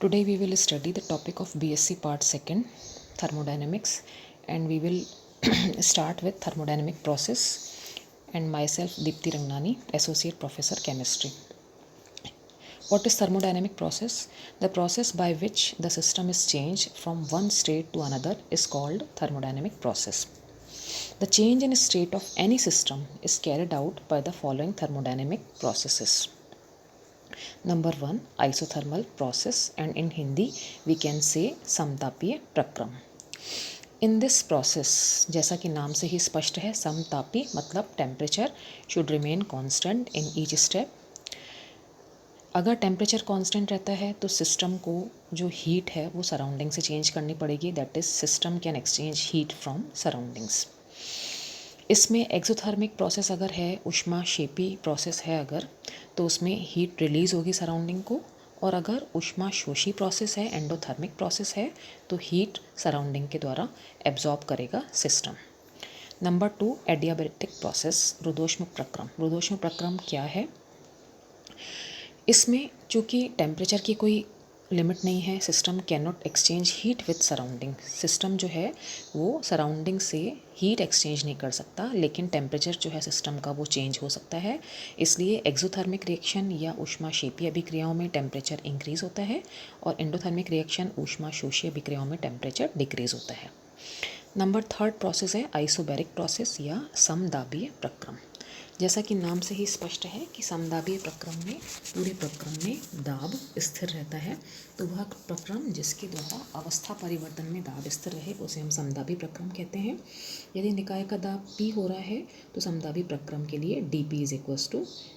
Today we will study the topic of BSc Part 2 Thermodynamics, and we will start with thermodynamic process, and myself Deepti Rangnani, Associate Professor Chemistry. What is thermodynamic process? The process by which the system is changed from one state to another is called thermodynamic process. The change in state of any system is carried out by the following thermodynamic processes. Number 1, isothermal process, and in Hindi we can say समतापीय प्रक्रम. In this process, जैसा कि नाम से ही स्पष्ट है, समतापी मतलब temperature should remain constant in each step. अगर temperature constant रहता है तो सिस्टम को जो हीट है वो सराउंडिंग से चेंज करनी पड़ेगी. That is system can exchange heat from surroundings. इसमें एक्सोथर्मिक प्रोसेस अगर है, ऊष्माक्षेपी प्रोसेस है अगर, तो उसमें हीट रिलीज़ होगी सराउंडिंग को. और अगर ऊष्माशोषी प्रोसेस है, एंडोथर्मिक प्रोसेस है, तो हीट सराउंडिंग के द्वारा एब्जॉर्ब करेगा सिस्टम. नंबर 2, एडियाबैटिक प्रोसेस, रुद्धोष्म प्रक्रम. रुद्धोष्म प्रक्रम क्या है? इसमें चूँकि टेम्परेचर की कोई लिमिट नहीं है, system can not exchange heat with surrounding. System जो है वो सराउंडिंग से हीट एक्सचेंज नहीं कर सकता, लेकिन टेम्परेचर जो है सिस्टम का वो चेंज हो सकता है. इसलिए एक्सोथर्मिक रिएक्शन या ऊष्माक्षेपीय अभिक्रियाओं में टेम्परेचर इंक्रीज होता है, और एंडोथर्मिक रिएक्शन ऊष्माशोषी अभिक्रियाओं में टेम्परेचर डिक्रीज होता है. नंबर 3 प्रोसेस है आइसोबैरिक प्रोसेस या समदाबीय प्रक्रम. जैसा कि नाम से ही स्पष्ट है कि समदाबीय प्रक्रम में पूरे प्रक्रम में दाब स्थिर रहता है. तो वह प्रक्रम जिसके द्वारा अवस्था परिवर्तन में दाब स्थिर रहे उसे हम समदाबी प्रक्रम कहते हैं. यदि निकाय का दाब P हो रहा है तो समदाबी प्रक्रम के लिए dP =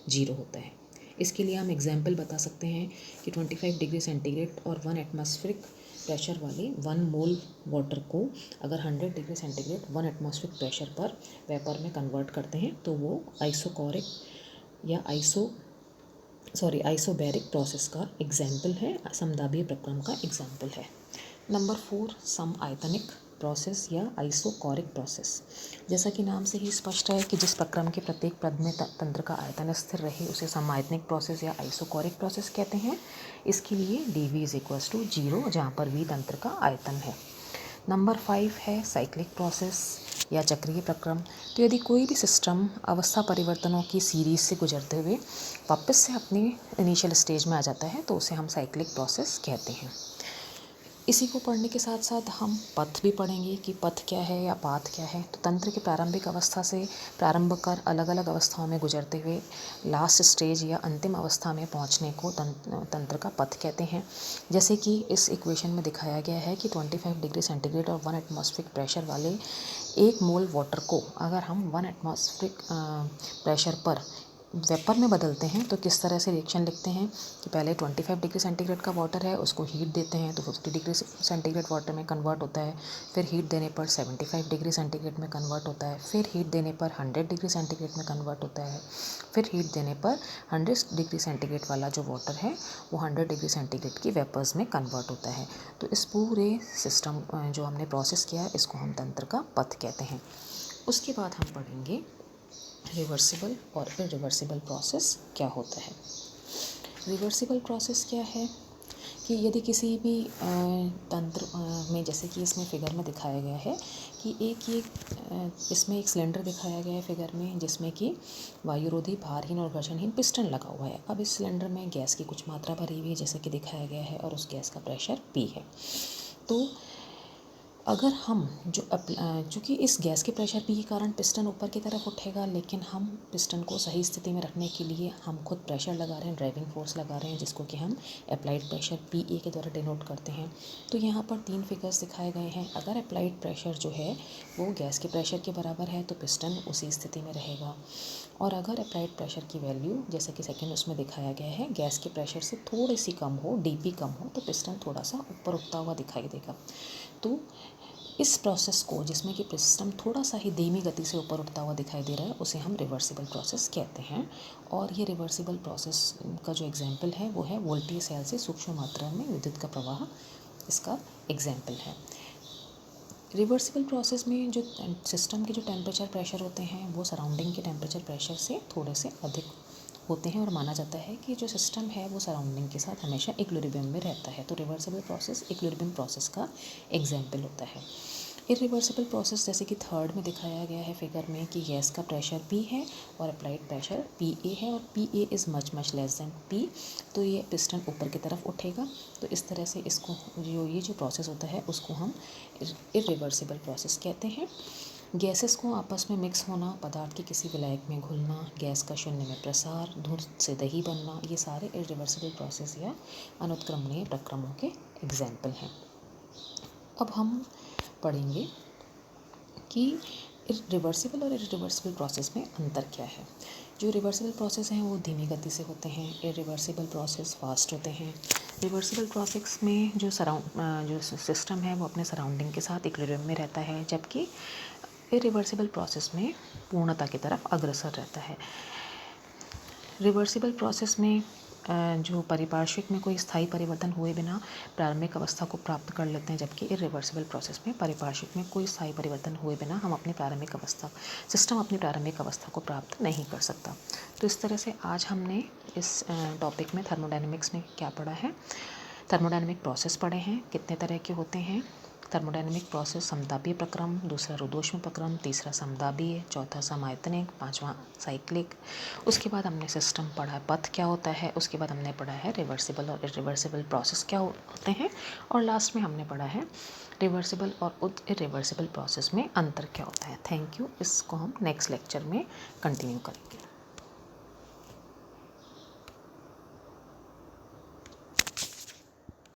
0 होता है. इसके लिए हम एग्जाम्पल बता सकते हैं कि 25 डिग्री सेंटीग्रेड और 1 एटमॉस्फेरिक प्रेशर वाले 1 मोल वाटर को अगर 100 डिग्री सेंटीग्रेड 1 एटमॉस्फेरिक प्रेशर पर वेपर में कन्वर्ट करते हैं तो वो आइसोकोरिक या आइसोबैरिक प्रोसेस का एग्जाम्पल है, समदाबीय प्रक्रम का एग्जाम्पल है. नंबर 4, समआयतनिक प्रोसेस या आइसोकोरिक प्रोसेस. जैसा कि नाम से ही स्पष्ट है कि जिस प्रक्रम के प्रत्येक पद में तंत्र का आयतन स्थिर रहे उसे समआयतनिक प्रोसेस या आइसोकोरिक प्रोसेस कहते हैं. इसके लिए dV = 0, जहाँ पर V तंत्र का आयतन है. नंबर 5 है साइक्लिक प्रोसेस या चक्रीय प्रक्रम. तो यदि कोई भी सिस्टम अवस्था परिवर्तनों की सीरीज से गुजरते हुए वापस से अपनी इनिशियल स्टेज में आ जाता है तो उसे हम साइक्लिक प्रोसेस कहते हैं. इसी को पढ़ने के साथ साथ हम पथ भी पढ़ेंगे कि पथ क्या है या पाथ क्या है. तो तंत्र की प्रारंभिक अवस्था से प्रारंभ कर अलग अलग अवस्थाओं में गुजरते हुए लास्ट स्टेज या अंतिम अवस्था में पहुंचने को तंत्र का पथ कहते हैं. जैसे कि इस इक्वेशन में दिखाया गया है कि 25 डिग्री सेंटीग्रेड और 1 एटमॉस्फेरिक प्रेशर वाले 1 मोल वाटर को अगर हम 1 एटमॉस्फेरिक प्रेशर पर वेपर में बदलते हैं तो किस तरह से रिएक्शन लिखते हैं कि पहले 25 डिग्री सेंटीग्रेड का वाटर है, उसको हीट देते हैं तो 50 डिग्री सेंटीग्रेड वाटर में कन्वर्ट होता है. फिर हीट देने पर 75 डिग्री सेंटीग्रेड में कन्वर्ट होता है. फिर हीट देने पर 100 डिग्री सेंटीग्रेड में कन्वर्ट होता है. फिर हीट देने पर 100 डिग्री सेंटीग्रेड वाला जो वाटर है वो 100 डिग्री सेंटीग्रेड की वेपर्स में कन्वर्ट होता है. तो इस पूरे सिस्टम जो हमने प्रोसेस किया है इसको हम तंत्र का पथ कहते हैं. उसके बाद हम पढ़ेंगे रिवर्सिबल और इरिवर्सिबल प्रोसेस क्या होता है. रिवर्सिबल प्रोसेस क्या है कि यदि किसी भी तंत्र में, जैसे कि इसमें फिगर में दिखाया गया है कि इसमें एक सिलेंडर दिखाया गया है फिगर में, जिसमें कि वायुरोधी, भारहीन और घर्षणहीन पिस्टन लगा हुआ है. अब इस सिलेंडर में गैस की कुछ मात्रा भरी हुई है जैसे कि दिखाया गया है, और उस गैस का प्रेशर P है. तो अगर हम चूँकि इस गैस के प्रेशर P के कारण पिस्टन ऊपर की तरफ उठेगा, लेकिन हम पिस्टन को सही स्थिति में रखने के लिए हम खुद प्रेशर लगा रहे हैं, ड्राइविंग फोर्स लगा रहे हैं, जिसको कि हम अप्लाइड प्रेशर PA के द्वारा डिनोट करते हैं. तो यहाँ पर 3 फिगर्स दिखाए गए हैं. अगर अप्लाइड प्रेशर जो है वो गैस के प्रेशर के बराबर है तो पिस्टन उसी स्थिति में रहेगा. और अगर अप्लाइड प्रेशर की वैल्यू जैसे कि सेकेंड उसमें दिखाया गया है गैस के प्रेशर से थोड़ी सी कम हो, dP कम हो, तो पिस्टन थोड़ा सा ऊपर उठता हुआ दिखाई देगा. तो इस प्रोसेस को, जिसमें कि सिस्टम थोड़ा सा ही धीमी गति से ऊपर उठता हुआ दिखाई दे रहा है, उसे हम रिवर्सिबल प्रोसेस कहते हैं. और ये रिवर्सिबल प्रोसेस का जो एग्जाम्पल है वो है वोल्टेज सेल से सूक्ष्म मात्रा में विद्युत का प्रवाह, इसका एग्जाम्पल है. रिवर्सिबल प्रोसेस में जो सिस्टम के जो टेम्परेचर प्रेशर होते हैं वो सराउंडिंग के टेम्परेचर प्रेशर से थोड़े से अधिक होते हैं और माना जाता है कि जो सिस्टम है वो सराउंडिंग के साथ हमेशा इक्विलिब्रियम में रहता है। तो रिवर्सिबल प्रोसेस इक्विलिब्रियम प्रोसेस का एग्जाम्पल होता है। इरिवर्सिबल प्रोसेस जैसे कि थर्ड में दिखाया गया है फिगर में कि गैस का प्रेशर P है और अप्लाइड प्रेशर PA है और PA is much less than P, तो ये पिस्टन ऊपर की तरफ उठेगा। तो इस तरह से इसको जो प्रोसेस होता है उसको हम इरिवर्सिबल प्रोसेस कहते हैं। गैसेस को आपस में मिक्स होना, पदार्थ के किसी विलायक में घुलना, गैस का शून्य में प्रसार, दूध से दही बनना, ये सारे इरिवर्सिबल प्रोसेस या अनुत्क्रमणीय प्रक्रमों के एग्जाम्पल हैं। अब हम पढ़ेंगे कि रिवर्सिबल और इरिवर्सिबल प्रोसेस में अंतर क्या है। जो रिवर्सिबल प्रोसेस हैं वो धीमी गति से होते हैं, इरिवर्सिबल प्रोसेस फास्ट होते हैं। रिवर्सिबल प्रोसेस में जो सिस्टम है वो अपने सराउंडिंग के साथ इक्विलिब्रियम में रहता है, जबकि इरिवर्सिबल प्रोसेस में पूर्णता की तरफ अग्रसर रहता है। रिवर्सिबल प्रोसेस में जो परिपार्श्विक में कोई स्थायी परिवर्तन हुए बिना प्रारंभिक अवस्था को प्राप्त कर लेते हैं, जबकि इरिवर्सिबल प्रोसेस में परिपार्श्विक में कोई स्थायी परिवर्तन हुए बिना हम अपनी प्रारंभिक अवस्था सिस्टम अपनी प्रारंभिक अवस्था को प्राप्त नहीं कर सकता। तो इस तरह से आज हमने इस टॉपिक में थर्मोडायनेमिक्स में क्या पढ़ा है। थर्मोडायनेमिक प्रोसेस पढ़े हैं, कितने तरह के होते हैं। थर्मोडायनेमिक प्रोसेस समतापीय प्रक्रम, दूसरा रुद्धोष्म प्रक्रम, तीसरा समदाबीय, चौथा समायतनिक, पांचवा साइक्लिक। उसके बाद हमने सिस्टम पढ़ा, पथ क्या होता है। उसके बाद हमने पढ़ा है रिवर्सिबल और इरिवर्सिबल प्रोसेस क्या होते हैं, और लास्ट में हमने पढ़ा है रिवर्सिबल और इरिवर्सिबल प्रोसेस में अंतर क्या होता है। Thank you. इसको हम नेक्स्ट लेक्चर में कंटिन्यू करेंगे।